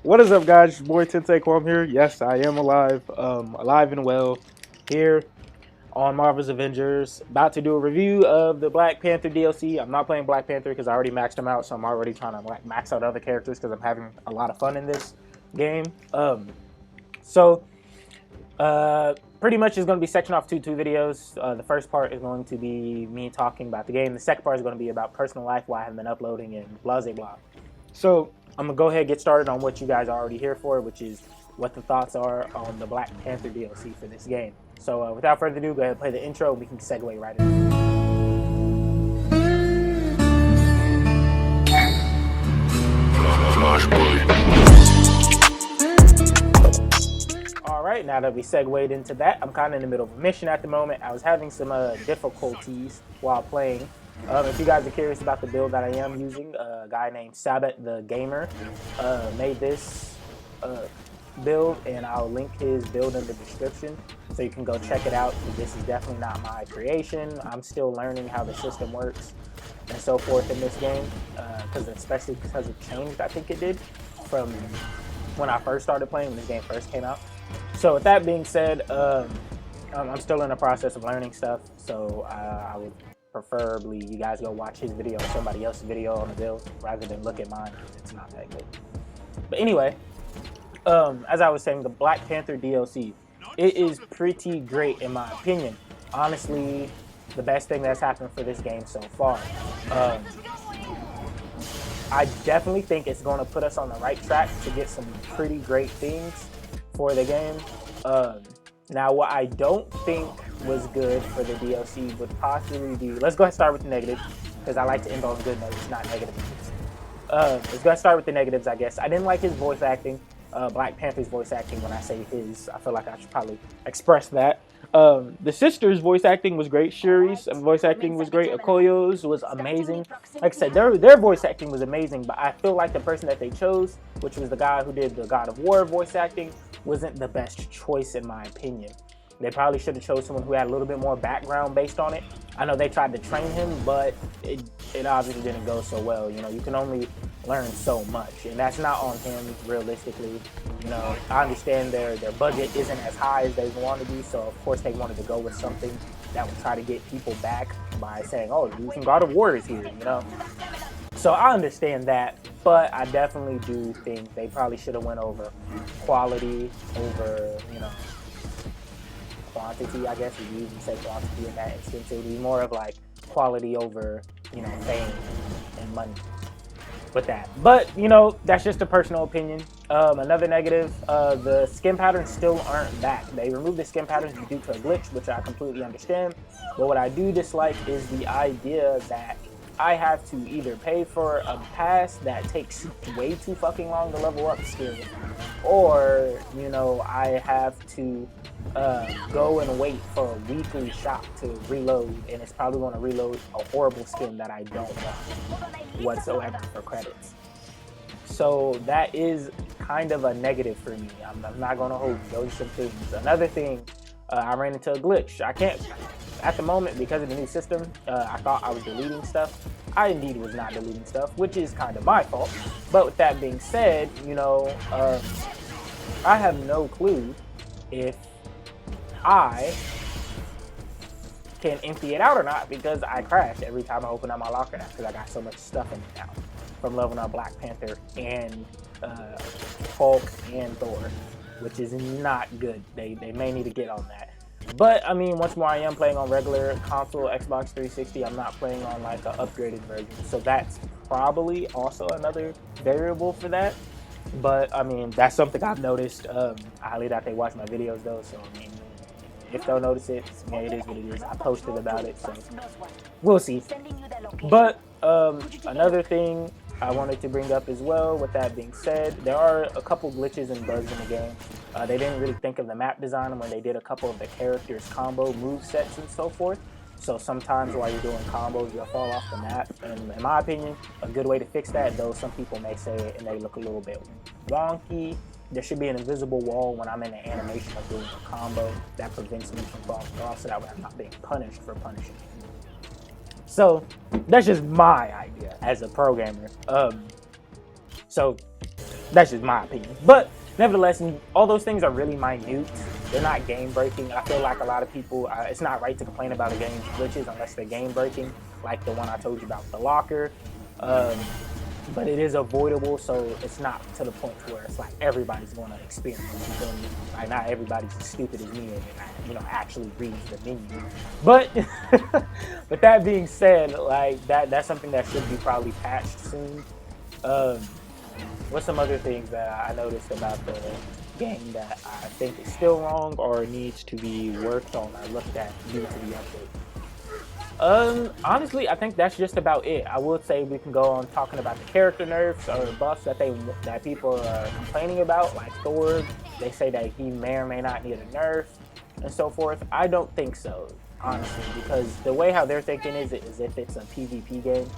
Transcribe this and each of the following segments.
What is up, guys? Your boy Tensei Kwam here. Yes, I am alive, alive and well, here on Marvel's Avengers. About to do a review of the Black Panther DLC. I'm not playing Black Panther because I already maxed him out, so I'm already trying to like max out other characters because I'm having a lot of fun in this game. So pretty much is going to be sectioned off two videos. The first part is going to be me talking about the game. The second part is going to be about personal life, why I haven't been uploading, and blah blah blah. So I'm gonna go ahead and get started on what you guys are already here for, which is what the thoughts are on the Black Panther DLC for this game. So without further ado, go ahead and play the intro and we can segue right in. Alright, now that we segued into that, I'm kind of in the middle of a mission at the moment. I was having some difficulties while playing. If you guys are curious about the build that I am using, a guy named Sabbath the Gamer made this build, and I'll link his build in the description so you can go check it out. This is definitely not my creation. I'm still learning how the system works and so forth in this game, especially because it changed, I think it did, from when I first started playing, when this game first came out. So with that being said, I'm still in the process of learning stuff, so I would preferably you guys go watch his video or somebody else's video on the build rather than look at mine because it's not that good. But anyway, as I was saying, the Black Panther DLC, it is pretty great in my opinion. Honestly, the best thing that's happened for this game so far. I definitely think it's going to put us on the right track to get some pretty great things for the game. Now, what I don't think was good for the DLC would possibly be, let's go ahead and start with the negatives, because I like to end on good notes, not negative notes. Let's go ahead and start with the negatives, I guess. I didn't like his voice acting, Black Panther's voice acting. When I say his, I feel like I should probably express that. The sister's voice acting was great. Shuri's voice acting was great. Okoyo's was amazing. Like I said, their voice acting was amazing, but I feel like the person that they chose, which was the guy who did the God of War voice acting, wasn't the best choice in my opinion. They probably should have chose someone who had a little bit more background based on it. I know they tried to train him, but it obviously didn't go so well. You know, you can only learn so much, and that's not on him realistically. You know, I understand their budget isn't as high as they want to be, so of course they wanted to go with something that would try to get people back by saying, oh, some God of War is here, you know. So I understand that, but I definitely do think they probably should have went over quality over, you know, quantity. I guess you usually say quantity in that instance. It would be more of like quality over, you know, fame and money with that. But, you know, that's just a personal opinion. Another negative, the skin patterns still aren't back. They removed the skin patterns due to a glitch, which I completely understand. But what I do dislike is the idea that I have to either pay for a pass that takes way too fucking long to level up skill, or, you know, I have to go and wait for a weekly shop to reload, and it's probably going to reload a horrible skin that I don't want whatsoever for credits. So that is kind of a negative for me. I'm not going to hold you. Those are some things. Another thing, I ran into a glitch. I can't, at the moment, because of the new system, I thought I was deleting stuff. I indeed was not deleting stuff, which is kind of my fault. But with that being said, you know, I have no clue if I can empty it out or not, because I crash every time I open up my locker now because I got so much stuff in it now from leveling up Black Panther and Hulk and Thor, which is not good. They may need to get on that. But I mean, once more, I am playing on regular console, Xbox 360. I'm not playing on like an upgraded version, so that's probably also another variable for that. But I mean, that's something I've noticed. I highly doubt they watch my videos though, so I mean, if they'll notice it, yeah, it is what it is. I posted about it, so we'll see. But another thing I wanted to bring up as well, with that being said, there are a couple glitches and bugs in the game. They didn't really think of the map design when they did a couple of the characters' combo move sets and so forth. So sometimes while you're doing combos, you'll fall off the map. And in my opinion, a good way to fix that, though some people may say it and they look a little bit wonky, there should be an invisible wall when I'm in the animation of doing a combo that prevents me from falling off, so that way I'm not being punished for punishing. So that's just my idea as a programmer. So That's just my opinion. But nevertheless, all those things are really minute. They're not game breaking. I feel like a lot of people, it's not right to complain about a game's glitches unless they're game breaking, like the one I told you about, the locker. But it is avoidable, so it's not to the point where it's like everybody's going to experience. You feel me? Like not everybody's as stupid as me and actually reads the menu. But but that being said, like that's something that should be probably patched soon. What's some other things that I noticed about the game that I think is still wrong or needs to be worked on or looked at due to the update? Honestly, I think that's just about it. I would say we can go on talking about the character nerfs or buffs that people are complaining about, like Thor. They say that he may or may not need a nerf and so forth. I don't think so, honestly, because the way how they're thinking is if it's a PvP game.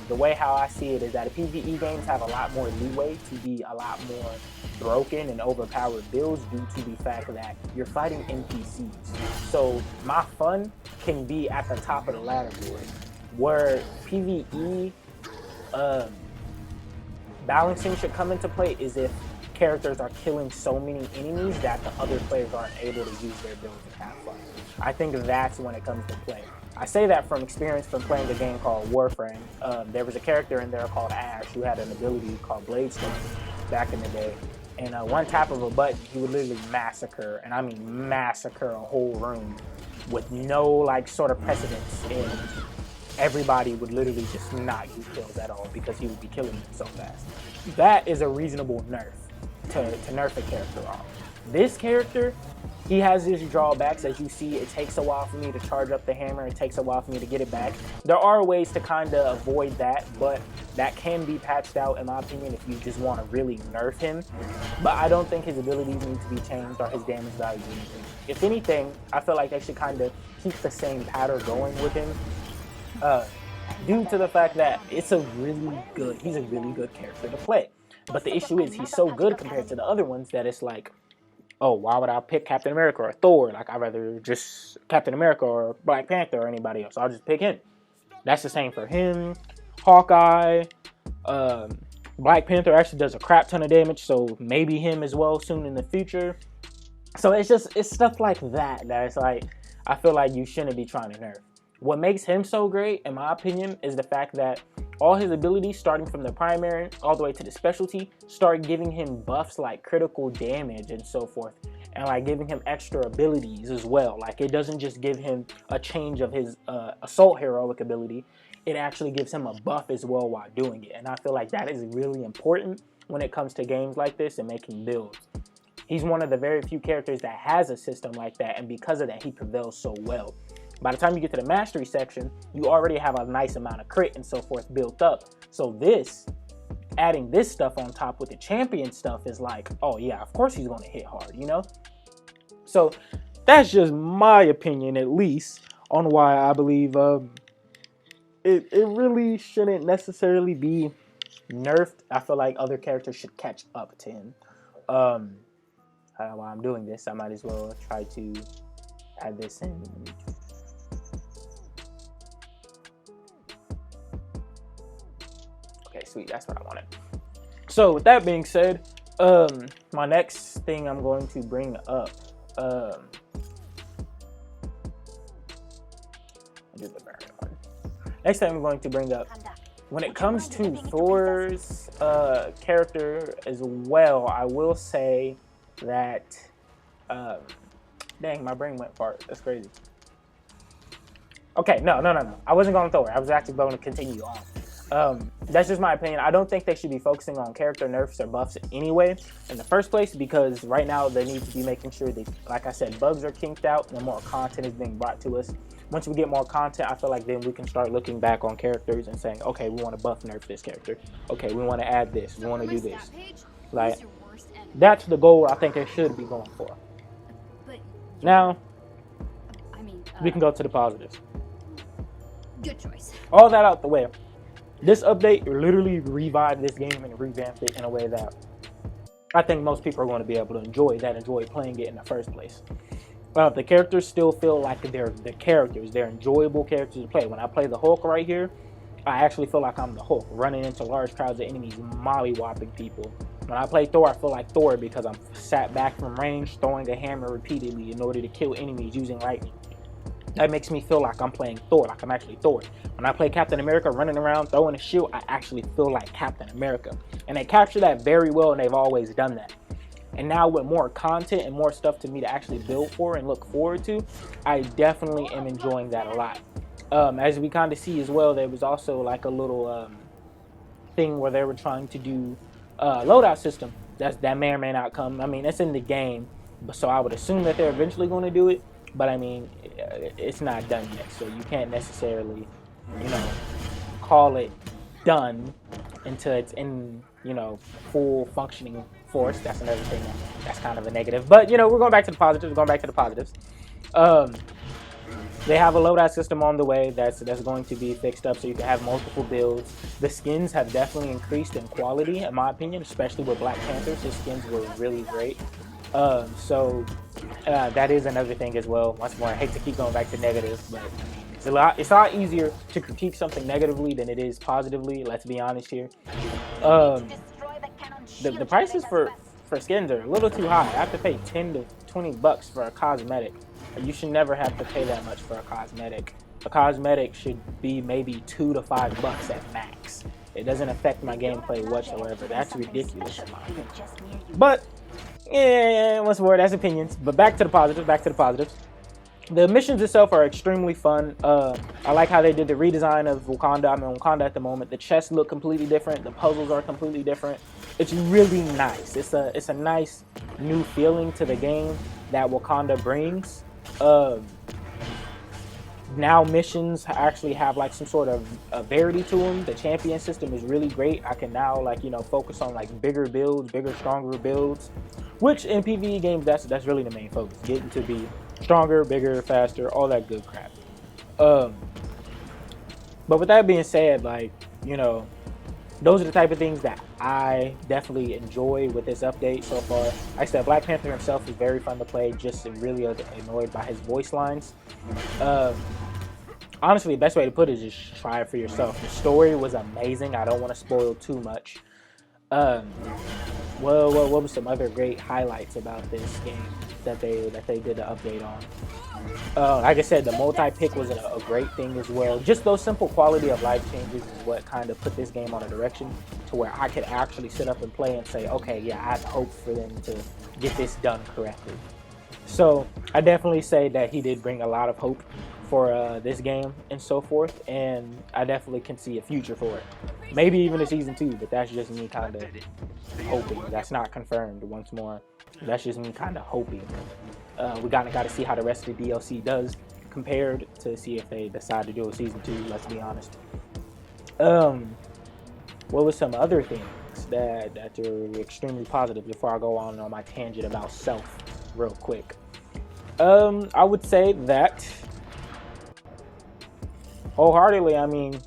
The way how I see it is that PvE games have a lot more leeway to be a lot more broken and overpowered builds due to the fact that you're fighting NPCs. So my fun can be at the top of the ladder board, where PvE balancing should come into play is if characters are killing so many enemies that the other players aren't able to use their builds and have fun. I think that's when it comes to play. I say that from experience from playing a game called Warframe. There was a character in there called Ash who had an ability called Blade Storm back in the day. And one tap of a button, he would literally massacre, and I mean massacre, a whole room with no like sort of precedence, and everybody would literally just not get kills at all because he would be killing them so fast. That is a reasonable nerf to nerf a character off. This character, he has his drawbacks. As you see, it takes a while for me to charge up the hammer. It takes a while for me to get it back. There are ways to kind of avoid that, but that can be patched out, in my opinion, if you just want to really nerf him. But I don't think his abilities need to be changed or his damage value or anything. If anything, I feel like they should kind of keep the same pattern going with him, due to the fact that he's a really good character to play. But the issue is he's so good compared to the other ones that it's like, oh, why would I pick Captain America or Thor? Like, I'd rather just Captain America or Black Panther or anybody else. I'll just pick him. That's the same for him. Hawkeye. Black Panther actually does a crap ton of damage, so maybe him as well soon in the future. So it's stuff like that it's like, I feel like you shouldn't be trying to nerf. What makes him so great, in my opinion, is the fact that all his abilities, starting from the primary all the way to the specialty, start giving him buffs like critical damage and so forth, and like giving him extra abilities as well. Like, it doesn't just give him a change of his assault heroic ability, it actually gives him a buff as well while doing it. And I feel like that is really important when it comes to games like this and making builds. He's one of the very few characters that has a system like that, and because of that, he prevails so well. By the time you get to the mastery section, you already have a nice amount of crit and so forth built up. So adding this stuff on top with the champion stuff is like, oh yeah, of course he's going to hit hard, you know? So that's just my opinion, at least, on why I believe it really shouldn't necessarily be nerfed. I feel like other characters should catch up to him. While I'm doing this, I might as well try to add this in. Okay, sweet, that's what I wanted. So with that being said, my next thing I'm going to bring up, I'll do the burn one. Next thing I'm going to bring up, when it comes to Thor's character as well, I will say that, dang, my brain went fart. That's crazy. Okay, no. I wasn't going to Thor. I was actually going to continue on. That's just my opinion. I don't think they should be focusing on character nerfs or buffs anyway in the first place, because right now they need to be making sure that, like I said, bugs are kinked out and more content is being brought to us. Once we get more content, I feel like then we can start looking back on characters and saying, okay, we want to buff nerf this character. Okay, we want to add this. We want to do this. Like, that's the goal I think they should be going for. Now, we can go to the positives. Good choice. All that out the way. This update literally revived this game and revamped it in a way that I think most people are going to be able to enjoy playing it in the first place. The characters still feel like they're the characters. They're enjoyable characters to play. When I play the Hulk right here, I actually feel like I'm the Hulk, running into large crowds of enemies, molly-whopping people. When I play Thor, I feel like Thor because I'm sat back from range, throwing a hammer repeatedly in order to kill enemies using lightning. That makes me feel like I'm playing Thor, like I'm actually Thor. When I play Captain America running around throwing a shield, I actually feel like Captain America. And they capture that very well, and they've always done that. And now with more content and more stuff to me to actually build for and look forward to, I definitely am enjoying that a lot. As we kind of see as well, there was also like a little thing where they were trying to do loadout system. That may or may not come. I mean, it's in the game, so I would assume that they're eventually going to do it. But I mean, it's not done yet, so you can't necessarily, call it done until it's in, full functioning force. That's another thing that's kind of a negative. But we're going back to the positives. They have a loadout system on the way that's going to be fixed up so you can have multiple builds. The skins have definitely increased in quality, in my opinion, especially with Black Panthers. His skins were really great. So that is another thing as well. Once more, I hate to keep going back to negative, but it's a lot easier to critique something negatively than it is positively. Let's be honest here. The prices for skins are a little too high. I have to pay $10 to $20 for a cosmetic. You should never have to pay that much for a cosmetic. A cosmetic should be maybe $2 to $5 at max. It doesn't affect my gameplay whatsoever. That's ridiculous in my opinion. But yeah, once more, that's opinions. But back to the positives. The missions itself are extremely fun. I like how they did the redesign of Wakanda. I'm in Wakanda at the moment. The chests look completely different. The puzzles are completely different. It's really nice. It's a nice new feeling to the game that Wakanda brings. Now missions actually have like some sort of variety to them. The champion system is really great. I can now focus on like bigger builds, stronger builds, which in PvE games that's really the main focus. Getting to be stronger, bigger, faster, all that good crap. But with that being said, those are the type of things that I definitely enjoy with this update so far. Like I said, Black Panther himself is very fun to play, just really annoyed by his voice lines. Honestly, the best way to put it is just try it for yourself. The story was amazing. I don't want to spoil too much. What was some other great highlights about this game that they did the update on? Like I said, the multi-pick was a great thing as well. Just those simple quality of life changes is what kind of put this game on a direction to where I could actually sit up and play and say, okay, yeah, I have hope for them to get this done correctly. So I definitely say that he did bring a lot of hope for this game and so forth, and I definitely can see a future for it. Maybe even a season 2, but that's just me kind of hoping. That's not confirmed once more. That's just me kind of hoping. We got to see how the rest of the DLC does compared to see if they decide to do a season 2, let's be honest. What were some other things that are extremely positive before I go on my tangent about self real quick? I would say that wholeheartedly, I mean,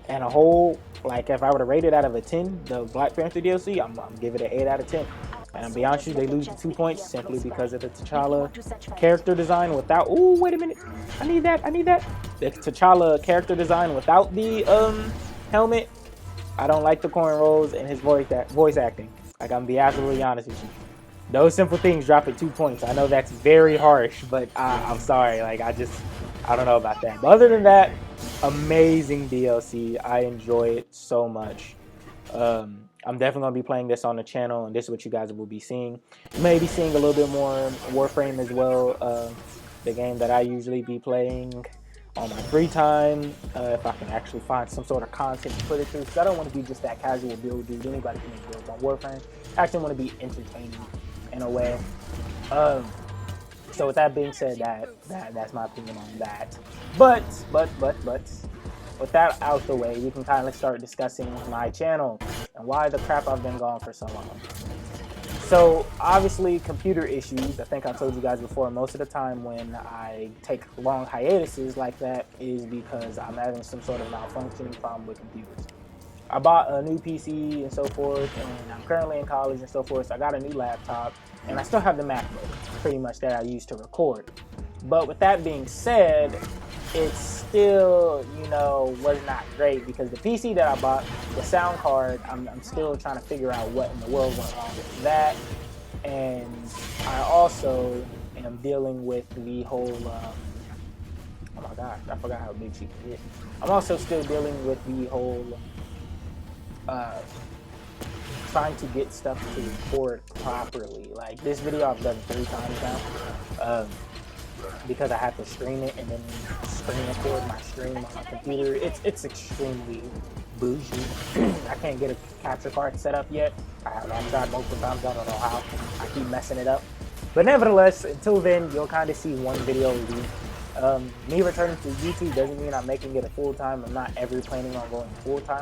and a whole, if I were to rate it out of a 10, the Black Panther DLC, I'm giving it an 8 out of 10. And I'll be honest with you, they lose the 2 points simply because of the T'Challa character design without, oh, wait a minute, I need that. The T'Challa character design without the helmet. I don't like the cornrows and his voice acting. I'm gonna be absolutely honest with you. Those simple things drop at 2 points. I know that's very harsh, but I'm sorry. I don't know about that. But other than that, amazing DLC. I enjoy it so much. I'm definitely going to be playing this on the channel, and this is what you guys will be seeing. You may be seeing a little bit more Warframe as well, the game that I usually be playing on my free time, if I can actually find some sort of content to put it through, because I don't want to be just that casual build dude. Anybody can make builds on Warframe. I actually want to be entertaining in a way. So with that being said, that's my opinion on that. But with that out the way, we can kind of start discussing my channel and why the crap I've been gone for so long. So obviously computer issues. I think I told you guys before, most of the time when I take long hiatuses like that is because I'm having some sort of malfunctioning problem with computers. I bought a new PC and so forth, and I'm currently in college and so forth, so I got a new laptop, and I still have the MacBook pretty much that I use to record. But with that being said, it still, you know, was not great because the PC that I bought, the sound card, I'm still trying to figure out what in the world went wrong with that. And I also am dealing with the whole, oh my gosh, I forgot how big she can get. I'm also still dealing with the whole, trying to get stuff to record properly. Like this video I've done 3 times now. Because I have to stream it and then screen record my stream on my computer. It's extremely bougie. I can't get a capture card set up yet. I've tried multiple times. I don't know how. I keep messing it up. But nevertheless, until then, you'll kind of see one video a week. Me returning to YouTube doesn't mean I'm making it a full-time. I'm not ever planning on going full-time.